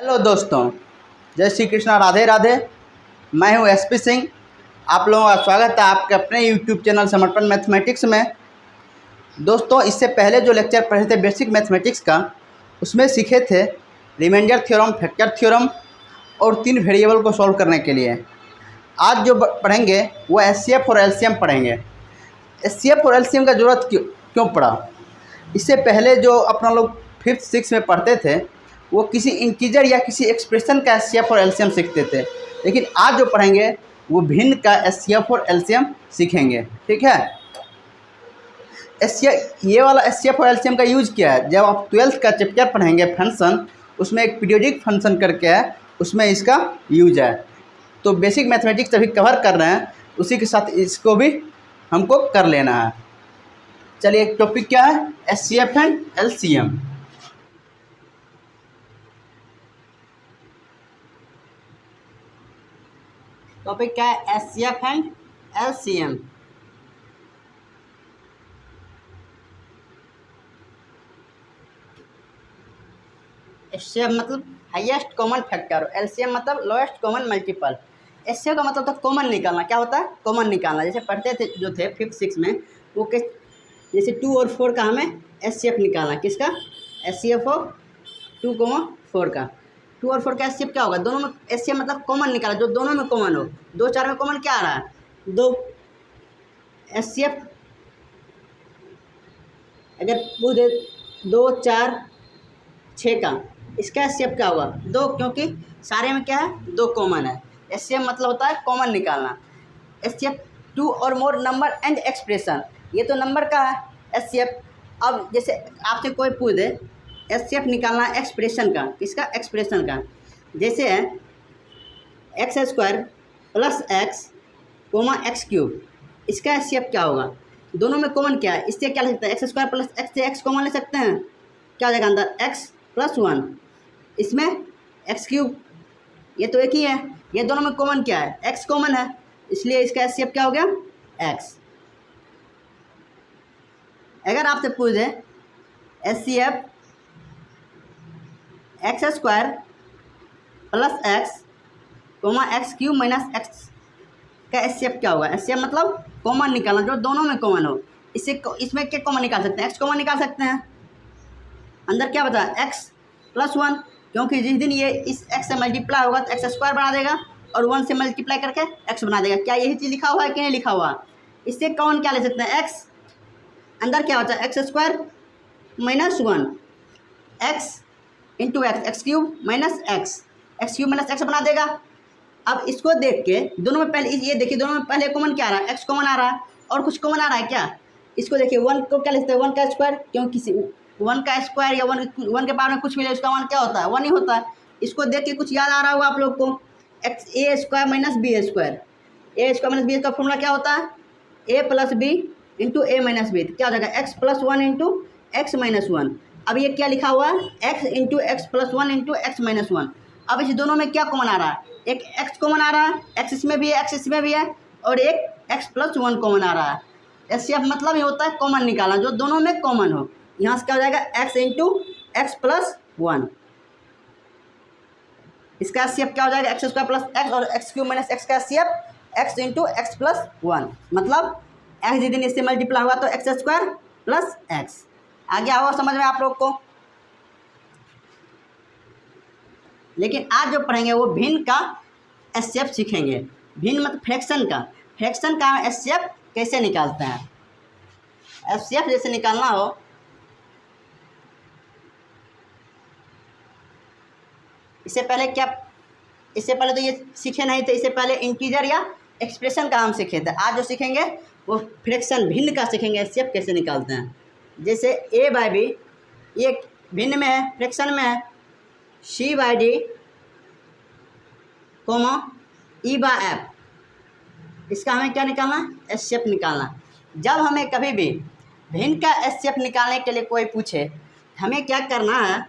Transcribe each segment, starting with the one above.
Hello दोस्तों, जय श्री कृष्णा, राधे राधे। मैं हूं एसपी सिंह। आप लोगों का स्वागत है आपके अपने यूट्यूब चैनल समर्पण मैथमेटिक्स में। दोस्तों, इससे पहले जो लेक्चर पढ़े थे बेसिक मैथमेटिक्स का, उसमें सीखे थे रिमाइंडर थ्योरम, फैक्टर थ्योरम और 3 वेरिएबल को सॉल्व करने के लिए। आज जो पढ़ेंगे वो एचसीएफ और एलसीएम पढ़ेंगे। एचसीएफ और एलसीएम का ज़रूरत क्यों पड़ा? इससे पहले जो अपना लोग 5th 6th में पढ़ते थे वो किसी इंटीजर या किसी एक्सप्रेशन का एचसीएफ और एलसीएम सीखते थे, लेकिन आज जो पढ़ेंगे वो भिन्न का एचसीएफ और एलसीएम सीखेंगे। ठीक है। ये वाला एचसीएफ और एलसीएम का यूज क्या है? जब आप 12th का चैप्टर पढ़ेंगे फंक्शन, उसमें एक पीरियोडिक फंक्शन करके है, उसमें इसका यूज है। तो बेसिक मैथमेटिक्स अभी कवर कर रहे हैं, उसी के साथ इसको भी हमको कर लेना है। चलिए, टॉपिक क्या है? HCF and LCM. टॉपिक क्या है? HCF and LCM. एचसीएफ मतलब हाईएस्ट कॉमन फैक्टर, एलसीएम मतलब लोएस्ट कॉमन मल्टीपल। एचसीएफ का मतलब तो कॉमन निकालना। क्या होता है? कॉमन निकालना। जैसे पढ़ते थे जो थे 5th 6th में, वो के जैसे 2 और 4 का हमें एचसीएफ निकालना। किसका? एचसीएफ ऑफ 2, 4 का। 2 और 4 का एचसीएफ क्या होगा? दोनों में एचसीएफ मतलब कॉमन निकाला, जो दोनों में कॉमन हो। 2 4 में कॉमन क्या आ रहा है? 2। एचसीएफ अगर पूछे 2 4 6 का, इसका एचसीएफ क्या होगा? 2, क्योंकि सारे में क्या है? 2 कॉमन है। एचसीएफ मतलब होता है कॉमन निकालना। एचसीएफ 2 और मोर नंबर एंड एक्सप्रेशन, ये तो नंबर का है एचसीएफ। अब जैसे आपसे कोई पूछ दे एचसीएफ निकालना एक्सप्रेशन का, किसका? एक्सप्रेशन का। जैसे है x² + x, x³, इसका एचसीएफ क्या होगा? दोनों में कॉमन क्या है? इससे क्या ले सकते हैं? x² + x से x कॉमन ले सकते हैं। क्या हो जाएगा अंदर? x + 1। इसमें x³ ये तो एक ही है। ये दोनों में कॉमन क्या है? x कॉमन है, इसलिए इसका एचसीएफ क्या हो गया? x। अगर आपसे पूछ दे HCF x² + x, x³ - x का एचसीएफ क्या होगा? एचसीएफ मतलब कॉमन निकालना, जो दोनों में कॉमन हो। इसमें क्या कॉमन निकाल सकते हैं? x कॉमन निकाल सकते हैं। अंदर क्या बचा? x + 1, क्योंकि जिस दिन ये इस x से मल्टीप्लाई होगा तो x² बना देगा और 1 से मल्टीप्लाई करके x बना देगा। क्या यही चीज़ लिखा हुआ है कि नहीं लिखा हुआ? इससे कौन क्या ले सकते हैं? x। अंदर क्या बचा? x² - 1, x × x, x³ - x, x³ - x बना देगा। अब इसको देख के दोनों में पहले ये देखिए, दोनों में पहले कॉमन क्या आ रहा है? x कॉमन आ रहा है। और कुछ कॉमन आ रहा है क्या? इसको देखिए, 1 को क्या लिखते हैं? 1 का स्क्वायर, क्योंकि 1 का स्क्वायर या 1 के पावर में कुछ मिले उसका 1 क्या होता है? 1 ही होता है। इसको देख के कुछ याद आ रहा होगा आप लोग को, a² - b²। a² - b का फॉर्मूला क्या होता है? a + b × a - b। क्या हो जाएगा? x + 1 × x - 1। अब ये क्या लिखा हुआ है? x × x + 1 × x - 1। अब इस दोनों में क्या कॉमन आ रहा है? एक x कॉमन आ रहा है, x इसमें भी है, x इसमें भी है, और एक x + 1 कॉमन आ रहा है। एचसीएफ मतलब ये होता है कॉमन निकालना, जो दोनों में कॉमन हो। यहाँ से क्या हो जाएगा? x × x + 1। इसका एचसीएफ क्या हो जाएगा? x² + x, और x³ - x का एचसीएफ x × x + 1। मतलब x जिस दिन इससे मल्टीप्लाई हुआ तो x² + x। आगे आओ समझ में आप लोग को। लेकिन आज जो पढ़ेंगे वो भिन्न का एचसीएफ सीखेंगे। भिन्न मतलब फ्रैक्शन का। फ्रैक्शन का एचसीएफ कैसे निकालते हैं? एचसीएफ जैसे निकालना हो, इससे पहले तो ये सीखे नहीं थे। इससे पहले इंटीजर या एक्सप्रेशन का हम सीखे थे। आज जो सीखेंगे वो फ्रैक्शन, भिन्न का सीखेंगे, एचसीएफ कैसे निकालते हैं। जैसे a/b ये भिन्न में है, फ्रैक्शन में है, c/d, e/f, इसका हमें क्या निकालना? एचसीएफ निकालना। जब हमें कभी भी भिन्न का एचसीएफ निकालने के लिए कोई पूछे, हमें क्या करना है?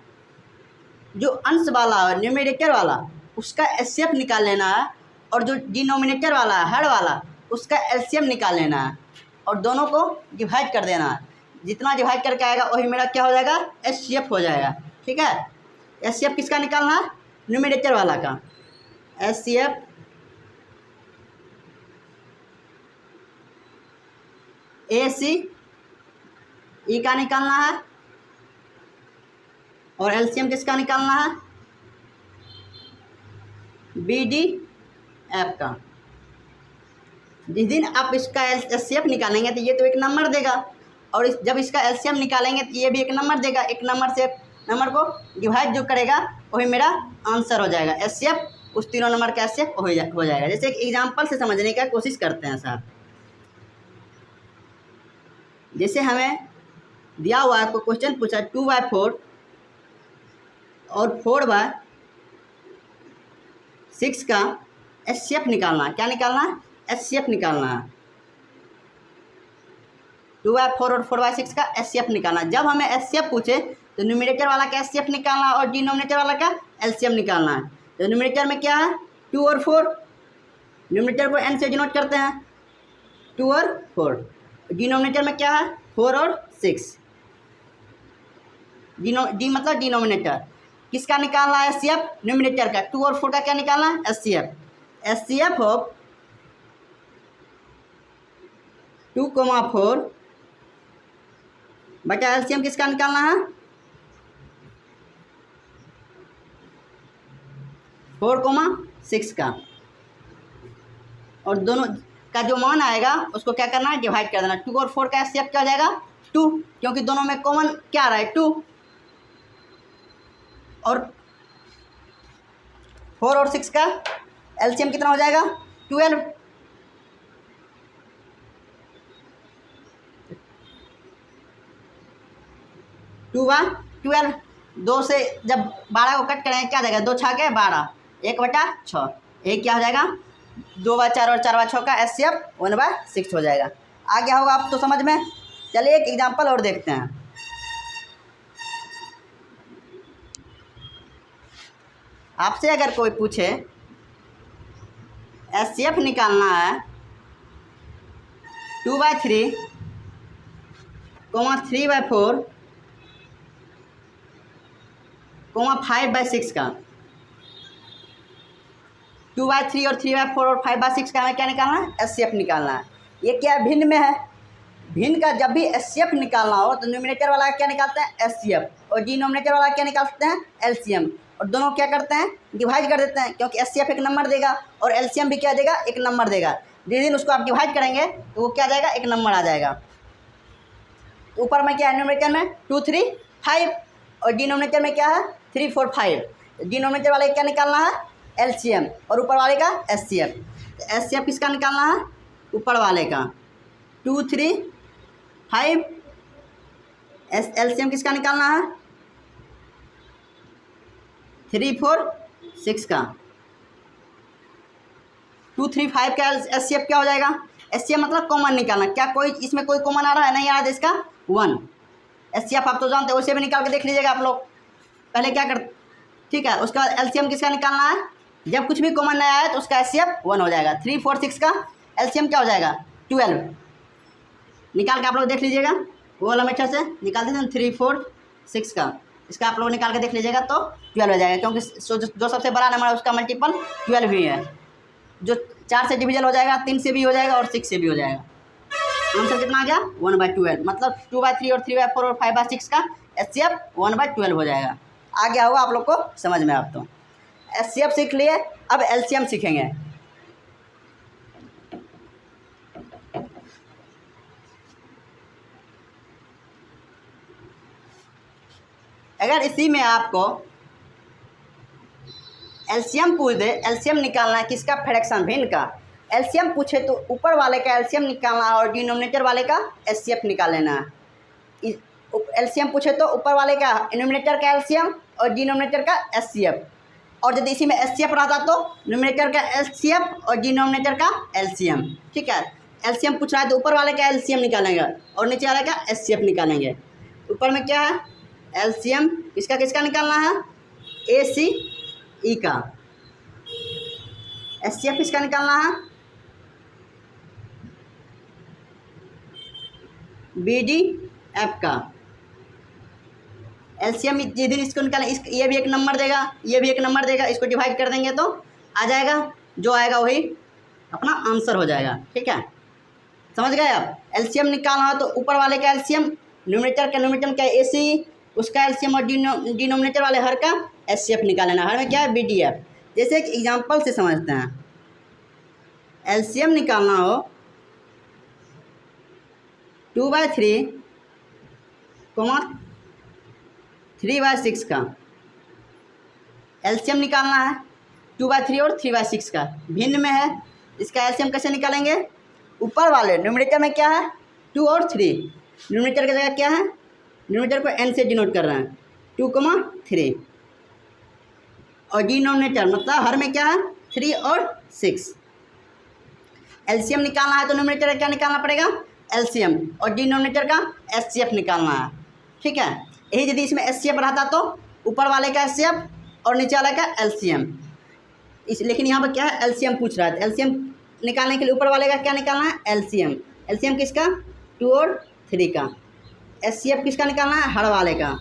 जो अंश वाला और न्यूमेरेटर वाला उसका एचसीएफ निकाल लेना है, और जो डिनोमिनेटर वाला है, हर वाला, उसका एलसीएम निकाल लेना है, और दोनों को डिवाइड कर देना है। जितना डिवाइड करके आएगा वही मेरा क्या हो जाएगा? एचसीएफ हो जाएगा। ठीक है। एचसीएफ किसका निकालना है? न्यूमरेटर वाला का HCF ACE का निकालना है और LCM किसका निकालना है BDF का। जिस दिन आप इसका HCF निकालेंगे तो ये तो एक नंबर देगा और जब इसका LCM निकालेंगे तो ये भी एक नंबर देगा। एक नंबर से नंबर को डिवाइड जो करेगा वही मेरा आंसर हो जाएगा। HCF उस तीनों नंबर का HCF हो जाएगा। जैसे एक एग्जांपल से समझने का कोशिश करते हैं साहब। जैसे हमें दिया हुआ है, कोई क्वेश्चन पूछा 2/4 और 4/6 का HCF निकालना है। क्या निकालना है? HCF निकालना है। 2/4 और 4/6 का HCF निकालना। जब हमें HCF पूछे तो न्यूमरेटर वाला का HCF निकालना है और डिनोमिनेटर वाला का LCM निकालना है। तो न्यूमरेटर में क्या है 2 और 4, न्यूमरेटर को n से डिनोट करते हैं 2 और 4। डिनोमिनेटर में क्या है 4 और 6। डी मतलब डिनोमिनेटर। किसका निकालना है HCF? न्यूमरेटर का। 2 और 4 का क्या निकालना है HCF। HCF ऑफ 2,4 बटा LCM किसका निकालना है 4,6 का। और दोनों का जो मान आएगा उसको क्या करना है डिवाइड कर देना। 2 और 4 का HCF क्या हो जाएगा 2, क्योंकि दोनों में कॉमन क्या आ रहा है 2। और 4 और 6 का LCM कितना हो जाएगा 12। 2/12। 2 से जब 12 को कट करेंगे क्या जाएगा 2 6 के 12, 1/6। एक क्या हो जाएगा 2/4 और 4/6 का HCF 1/6 हो जाएगा। आ गया होगा आप तो समझ में। चलिए एक एग्जांपल और देखते हैं। आपसे अगर कोई पूछे HCF निकालना है 2/3, 3/4, 5/6 का। 2/3 और 3/4 और 5/6 का हमें क्या निकालना है HCF निकालना है। ये क्या भिन्न में है। भिन्न का जब भी HCF निकालना हो तो न्यूमरेटर वाला क्या निकालते हैं HCF और डिनोमिनेटर वाला क्या निकालते हैं LCM। और दोनों क्या करते हैं डिवाइड कर देते हैं, क्योंकि HCF एक नंबर देगा और LCM भी क्या देगा एक नंबर देगा। जिस दिन उसको आप डिवाइड करेंगे तो वो क्या जाएगा एक नंबर आ जाएगा। तो ऊपर में क्या है न्यूमरेटर में 2 3 5 और डिनोमिनेटर में क्या है 3 4 5। डिनोमिनेटर वाले क्या निकालना है LCM और ऊपर वाले का HCF। तो HCF किसका निकालना है ऊपर वाले का 2 3 5। LCM किसका निकालना है 3 4 6 का। 2 3 5 का HCF क्या हो जाएगा HCF मतलब कॉमन निकालना। क्या कोई इसमें कोई कॉमन आ रहा है नहीं आ रहा है इसका 1। HCF आप तो जानते हो उसे भी निकाल के देख लीजिएगा आप लोग। पहले क्या कर ठीक है उसका LCM किसका निकालना है। जब कुछ भी कॉमन नहीं आया तो उसका HCF 1 हो जाएगा। 3 4 6 का LCM क्या हो जाएगा 12। निकाल के आप लोग देख लीजिएगा वो वाला मेथड से निकाल देते हैं 3 4 6 का। इसका आप लोग निकाल के देख लीजिएगा तो 12 हो जाएगा, क्योंकि जो सबसे बड़ा नंबर है उसका मल्टीपल 12 ही है। जो 4 से डिविजन हो जाएगा 3 से भी हो जाएगा और 6 से भी हो जाएगा। आंसर कितना आ गया 1/12। मतलब 2/3 और 3/4 और 5/6 का HCF 1/12 हो जाएगा। आ गया होगा आप लोग को समझ में। आप तो HCF सीख लिए, अब LCM सीखेंगे। अगर इसी में आपको LCM पूछ दे, LCM निकालना है किसका फ्रैक्शन भिन्न का। LCM पूछे तो ऊपर वाले का LCM निकालना है और डिनोमिनेटर वाले का HCF निकाल लेना है। LCM पूछे तो ऊपर वाले का न्यूमरेटर का LCM और डिनोमिनेटर का HCF। और यदि इसी में HCF रहता तो न्यूमरेटर का HCF और डिनोमिनेटर का LCM। ठीक है LCM पूछ रहा है तो ऊपर वाले का LCM निकालेंगे और नीचे वाले का HCF निकालेंगे। ऊपर में क्या है LCM किसका किसका निकालना है ACE का। HCF किसका निकालना है BDF का। एलसीएम जिस दिन इसको निकालें, इस ये भी एक नंबर देगा, ये भी एक नंबर देगा, इसको डिवाइड कर देंगे तो आ जाएगा, जो आएगा वही अपना आंसर हो जाएगा। ठीक है, समझ गए आप। एलसीएम निकालना हो तो ऊपर वाले का एलसीएम, न्यूमरेटर का एसी, उसका एलसीएम और डिनोमिनेटर वाले हर का एचसीएफ निकाल लेना। हर में क्या है, बीडीएफ। जैसे एक एग्जांपल से समझते हैं, एलसीएम निकालना हो 2/3, 3/6 का एलसीएम निकालना है। 2/3 और 3/6 का भिन्न में है, इसका एलसीएम कैसे निकालेंगे। ऊपर वाले न्यूमरेटर में क्या है, 2 और 3, न्यूमरेटर की जगह क्या है, न्यूमरेटर को n से डिनोट कर रहे हैं, 2, 3, और डिनोमिनेटर मतलब हर में क्या है, 3 और 6। एलसीएम निकालना है तो न्यूमरेटर का क्या निकालना पड़ेगा, एलसीएम, और डिनोमिनेटर का एचसीएफ निकालना है। ठीक है, यही यदि इसमें एचसीएफ रहता तो ऊपर वाले का एचसीएफ और नीचे वाले का एलसीएम, लेकिन यहाँ पर क्या है, एलसीएम पूछ रहा है। एलसीएम निकालने के लिए ऊपर वाले का क्या निकालना है, एलसीएम। एलसीएम किसका, 2 और 3 का। एचसीएफ किसका निकालना है, हर वाले का।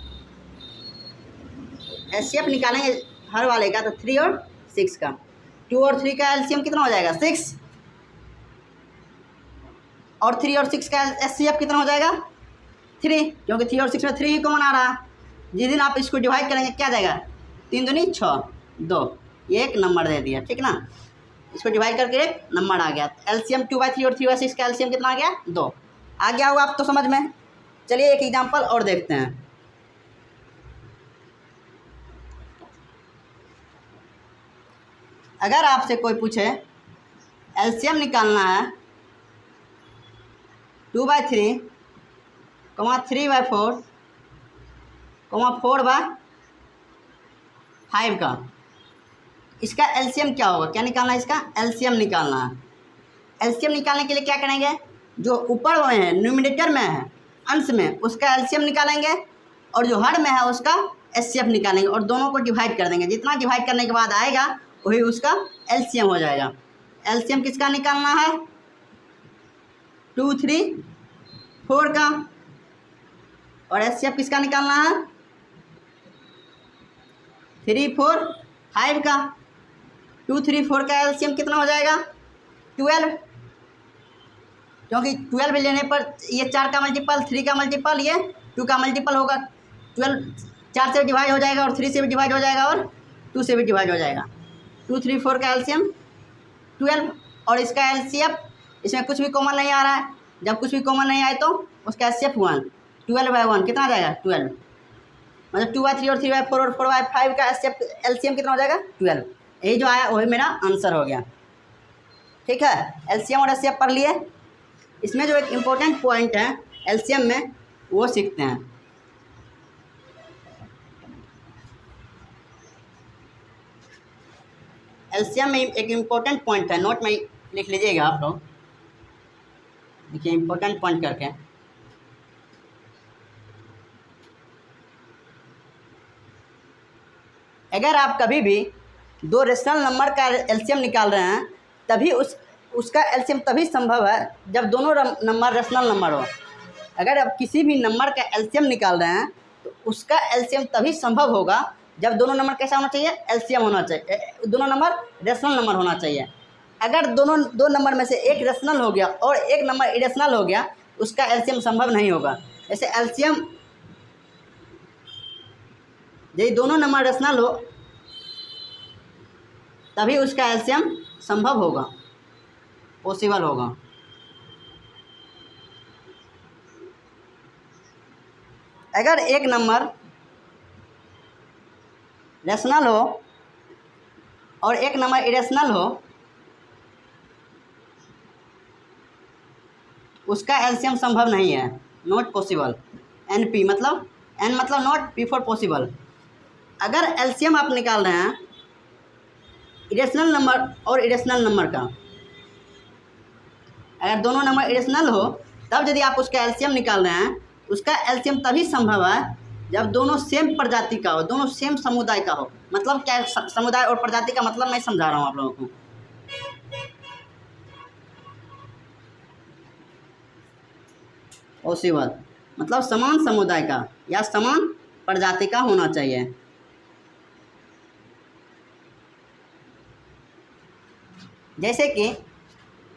एचसीएफ निकालेंगे हर वाले का तो 3 और 6 का। 2 और 3 का एलसीएम कितना हो जाएगा, 6, और 3 और 6 का एचसीएफ कितना हो जाएगा, 3, क्योंकि 3 और 6 में 3 ही कॉमन आ रहा है। जिस दिन आप इसको डिवाइड करेंगे क्या जाएगा, 3 दूनी 6, 2, ये एक नंबर दे दिया। ठीक ना, इसको डिवाइड करके एक नंबर आ गया। एलसीएम 2/3 और 3/6 का एलसीएम कितना आ गया, 2 आ गया होगा आप तो समझ में। चलिए एक एग्जांपल और देखते हैं। अगर आपसे कोई पूछे एलसीएम निकालना है 2/3, 3/4, 4/5 का, इसका एलसीएम क्या होगा, क्या निकालना है, इसका एलसीएम निकालना है। एलसीएम निकालने के लिए क्या करेंगे, जो ऊपर में है न्यूमरेटर में है अंश में, उसका एलसीएम निकालेंगे, और जो हर में है उसका एचसीएफ निकालेंगे, और दोनों को डिवाइड कर देंगे। जितना डिवाइड करने के बाद आएगा वही उसका एलसीएम हो जाएगा। एलसीएम किसका निकालना है, 2, 3, 4 का, और एचसीएफ किसका निकालना है, 3, 4, 5 का। 2, 3, 4 का एलसीएम कितना हो जाएगा, 12, क्योंकि 12 लेने पर ये 4 का मल्टीपल, 3 का मल्टीपल, ये 2 का मल्टीपल होगा। 12 4 से भी डिवाइड हो जाएगा, और 3 से भी डिवाइड हो जाएगा, और 2 से भी डिवाइड हो जाएगा। 2, 3, 4 का एलसीएम 12, और इसका एलसीएफ, इसमें कुछ भी कॉमन नहीं आ रहा है। जब कुछ भी कॉमन नहीं आए तो उसका एचसीएफ 1, 12/1 कितना आ जाएगा, 12, मतलब 2/3 और 3/4 और 4/5 का एलसीएम कितना हो जाएगा, 12। यही जो आया वही मेरा आंसर हो गया। ठीक है, एलसीएम और एचसीएफ पढ़ लिए। इसमें जो एक इम्पोर्टेंट पॉइंट है एलसीएम में वो सीखते हैं। एलसीएम में एक इम्पोर्टेंट पॉइंट है, नोट में लिख लीजिएगा आप लोग। देखिए इम्पोर्टेंट पॉइंट करके, अगर आप कभी भी 2 रेशनल नंबर का एलसीएम निकाल रहे हैं तभी उसका एलसीएम तभी संभव है जब दोनों नंबर रेशनल नंबर हो। अगर आप किसी भी नंबर का एलसीएम निकाल रहे हैं तो उसका एलसीएम तभी संभव होगा जब दोनों नंबर कैसा होना चाहिए, एलसीएम होना चाहिए, दोनों नंबर रेशनल नंबर होना चाहिए। अगर दो नंबर में से एक रेशनल हो गया और एक नंबर इरेशनल हो गया, उसका एलसीएम संभव नहीं होगा। जैसे एलसीएम यदि दोनों नंबर रेशनल हो तभी उसका एलसीएम संभव होगा, पॉसिबल होगा। अगर एक नंबर रेशनल हो और एक नंबर इरेशनल हो, उसका एलसीएम संभव नहीं है, नॉट पॉसिबल। एनपी मतलब एन मतलब नॉट, पी फॉर पॉसिबल। अगर एलसीएम आप निकाल रहे हैं इरेशनल नंबर और इरेशनल नंबर का, अगर दोनों नंबर इरेशनल हो तब यदि आप उसका एलसीएम निकाल रहे हैं, उसका एलसीएम तभी संभव है जब दोनों सेम प्रजाति का हो, दोनों सेम समुदाय का हो। मतलब क्या, समुदाय और प्रजाति का मतलब मैं समझा रहा हूँ आप लोगों को। पॉसिबल मतलब समान समुदाय का या समान प्रजाति का होना चाहिए। जैसे कि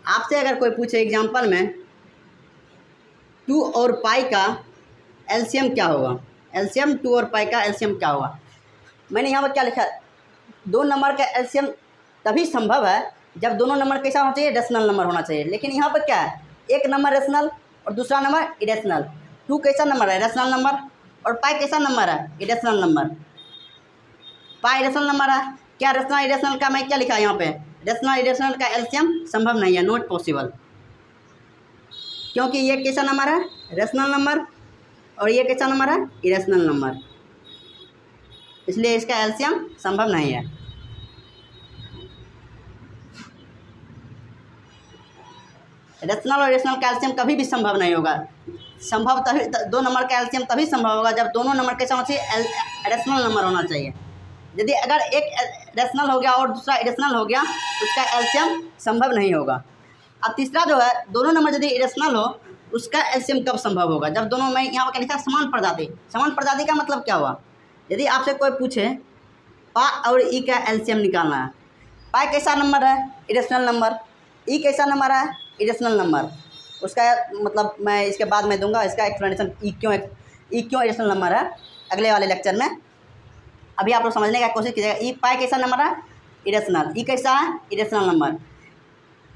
आपसे अगर कोई पूछे एग्जांपल में 2 और पाई का एलसीएम क्या होगा, एलसीएम 2 और पाई का एलसीएम क्या होगा। मैंने यहाँ पर क्या लिखा है, 2 नंबर का एलसीएम तभी संभव है जब दोनों नंबर कैसा होना चाहिए, रेशनल नंबर होना चाहिए। लेकिन यहाँ पर क्या है, एक नंबर रेशनल और दूसरा नंबर इरेशनल। 2 कैसा नंबर है, रेशनल नंबर, और पाई कैसा नंबर है, इरेशनल नंबर। पाई इरेशनल नंबर है। क्या रेशनल इरेशनल का मैं क्या लिखा है यहाँ पे, रेशनल इरेशनल का एलसीएम संभव नहीं है, नॉट पॉसिबल, क्योंकि ये कैसा नंबर है, रेशनल नंबर, और ये कैसा नंबर है, इरेशनल नंबर, इसलिए इसका एलसीएम संभव नहीं है। रेशनल और इरेशनल का एलसीएम कभी भी संभव नहीं होगा। संभव तभी 2 नंबर का एलसीएम तभी संभव होगा जब दोनों नंबर कैसा होना चाहिए, रेशनल नंबर होना चाहिए। यदि अगर एक रेशनल हो गया और दूसरा इरेशनल हो गया तो उसका एलसीएम संभव नहीं होगा। अब तीसरा जो है, दोनों नंबर यदि इरेशनल हो उसका एलसीएम कब संभव होगा, जब दोनों में यहाँ पर लिखा समान प्रजाति। समान प्रजाति का मतलब क्या हुआ, यदि आपसे कोई पूछे पा और ई का एलसीएम निकालना है, पाई कैसा नंबर है, इरेशनल नंबर, ई कैसा नंबर है, इरेशनल नंबर, उसका मतलब मैं इसके बाद में दूंगा इसका एक्सप्लेनेशन, ई क्यों इरेशनल नंबर है अगले वाले लेक्चर में। अभी आप लोग समझने का कोशिश कीजिएगा। ई पाई कैसा नंबर है, इरेशनल, ई कैसा है, इरेशनल नंबर।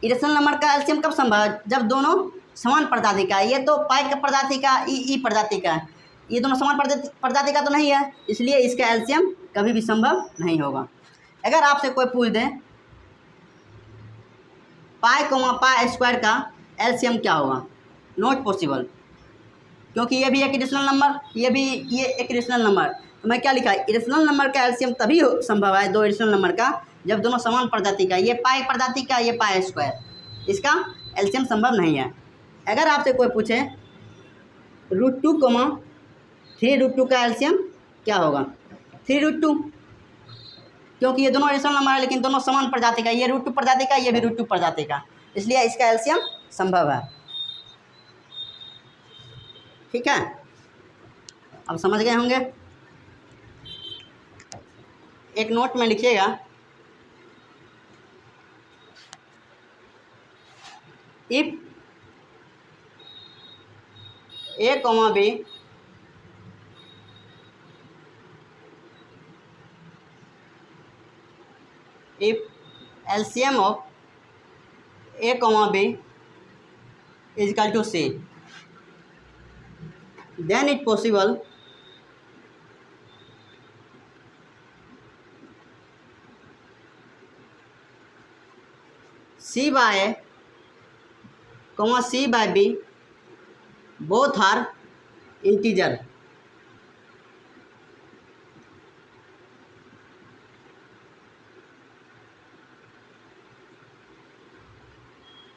इरेशनल नंबर का एलसीएम कब संभव है, जब दोनों समान प्रजाति का है। ये तो पाई का प्रजाति का, ई प्रजाति का है, ये दोनों समान प्रजाति का तो नहीं है, इसलिए इसका एलसीएम कभी भी संभव नहीं होगा। अगर आपसे कोई पूछ दे पाई पाई स्क्वायर का एलसीएम क्या होगा, नॉट पॉसिबल, क्योंकि ये भी एक इरेशनल नंबर, ये एक इरेशनल नंबर। तो मैं क्या लिखा है, इरेशनल नंबर का एलसीएम तभी संभव है 2 इरेशनल नंबर का जब दोनों समान प्रजाति का, ये पाई प्रजाति का, ये पाई स्क्वायर, इसका एलसीएम संभव नहीं है। अगर आपसे कोई पूछे √2, 3√2 का एलसीएम क्या होगा, 3√2, क्योंकि ये दोनों इरेशनल नंबर है लेकिन दोनों समान प्रजाति का, ये √2 प्रजाति का, ये भी √2 प्रजाति का, इसलिए इसका एलसीएम संभव है। ठीक है, अब समझ गए होंगे। एक नोट में लिखिएगा, if a, b if LCM of a, b is equal to c, then it possible c by a, c by b both are integer।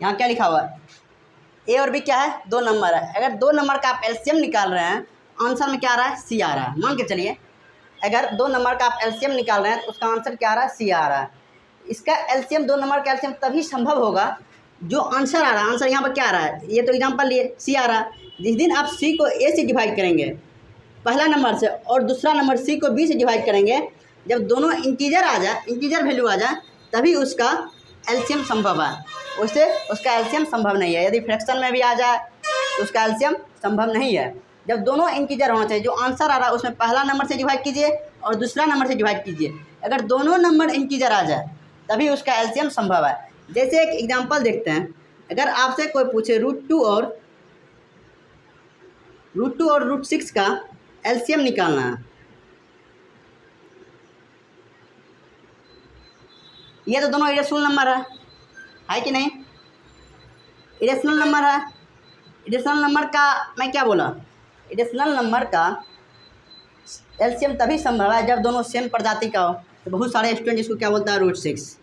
यहाँ क्या लिखा हुआ है, ए और बी क्या है, 2 नंबर है। अगर 2 नंबर का आप एलसीएम निकाल रहे हैं, आंसर में क्या आ रहा है, सी आ रहा है। मान के चलिए अगर 2 नंबर का आप एलसीएम निकाल रहे हैं तो उसका आंसर क्या आ रहा है, सी आ रहा है। इसका एलसीएम 2 नंबर का एलसीएम तभी संभव होगा जो आंसर आ रहा है। आंसर यहाँ पर क्या आ रहा है, ये तो एग्जाम्पल लिए सी आ रहा है। जिस दिन आप सी को ए से डिवाइड करेंगे पहला नंबर से, और दूसरा नंबर सी को बी से डिवाइड करेंगे, जब दोनों इंटीजर आ जाए, इंटीजर वैल्यू आ जाए, तभी उसका एलसीएम संभव है, उससे उसका एलसीएम संभव नहीं है। यदि फ्रैक्शन में भी आ जाए तो उसका एलसीएम संभव नहीं है। जब दोनों इंटीजर होना चाहिए, जो आंसर आ रहा है उसमें पहला नंबर से डिवाइड कीजिए और दूसरा नंबर से डिवाइड कीजिए। अगर दोनों नंबर इंटीजर आ जाए तभी उसका एलसीएम संभव है। जैसे एक एग्जांपल देखते हैं, अगर आपसे कोई पूछे √2 और √6 का एलसीएम निकालना है, ये तो दोनों इरेशनल नंबर है कि नहीं, इरेशनल नंबर है। इरेशनल नंबर का मैं क्या बोला, इरेशनल नंबर का एलसीएम तभी संभव है जब दोनों सेम प्रजाति का हो। तो बहुत सारे स्टूडेंट इसको क्या बोलता है, √6,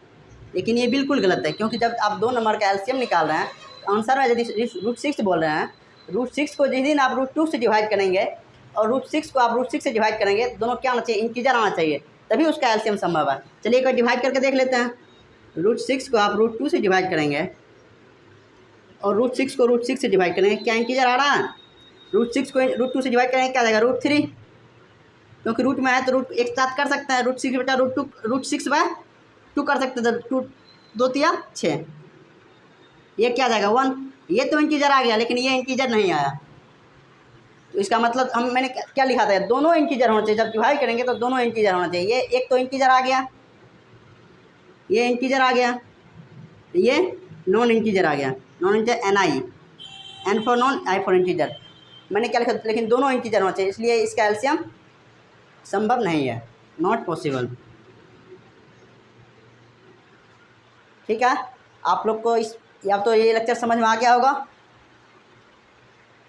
लेकिन ये बिल्कुल गलत है, क्योंकि जब आप 2 नंबर का एलसीएम निकाल रहे हैं तो आंसर में यदि √6 बोल रहे हैं, √6 को जिस दिन आप √2 से डिवाइड करेंगे और √6 को आप √6 से डिवाइड करेंगे, दोनों क्या आना चाहिए, इंटीजर आना चाहिए, तभी उसका एलसीएम संभव है। चलिए एक बार डिवाइड करके देख लेते हैं। √6 को आप √2 से डिवाइड करेंगे और √6 को √6 से डिवाइड करेंगे, क्या इंटीजर आ रहा है, √6 को √2 से डिवाइड करेंगे क्या आ जाएगा, √3। क्योंकि रूट में आया तो रूट एक साथ कर सकते हैं, √6 बेटा √6/2 कर सकते थे, 2 2 तिया 6, ये क्या जाएगा 1। ये तो इंटीजर आ गया लेकिन ये इंटीजर नहीं आया, तो इसका मतलब मैंने क्या लिखा था, दोनों इंटीजर होना चाहिए, जब डिवाइड करेंगे तो दोनों इंटीजर होना चाहिए। ये एक तो इंटीजर आ गया, ये इंटीजर आ गया, ये नॉन इंटीजर आ गया, non integer NI, N for non, I for integer. मैंने क्या लिखा, लेकिन दोनों इंटीजर होना चाहिए, इसलिए इसका एलसीएम संभव नहीं है, नॉट पॉसिबल। ठीक है, आप लोग को अब तो ये लेक्चर समझ में आ गया होगा।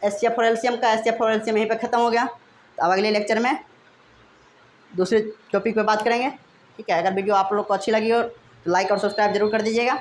HCF फॉर एलसीएम का, HCF फॉर एलसीएम यहीं पे ख़त्म हो गया। तो अब अगले लेक्चर में दूसरे टॉपिक पे बात करेंगे। ठीक है, अगर वीडियो आप लोग को अच्छी लगी हो तो लाइक और सब्सक्राइब जरूर कर दीजिएगा।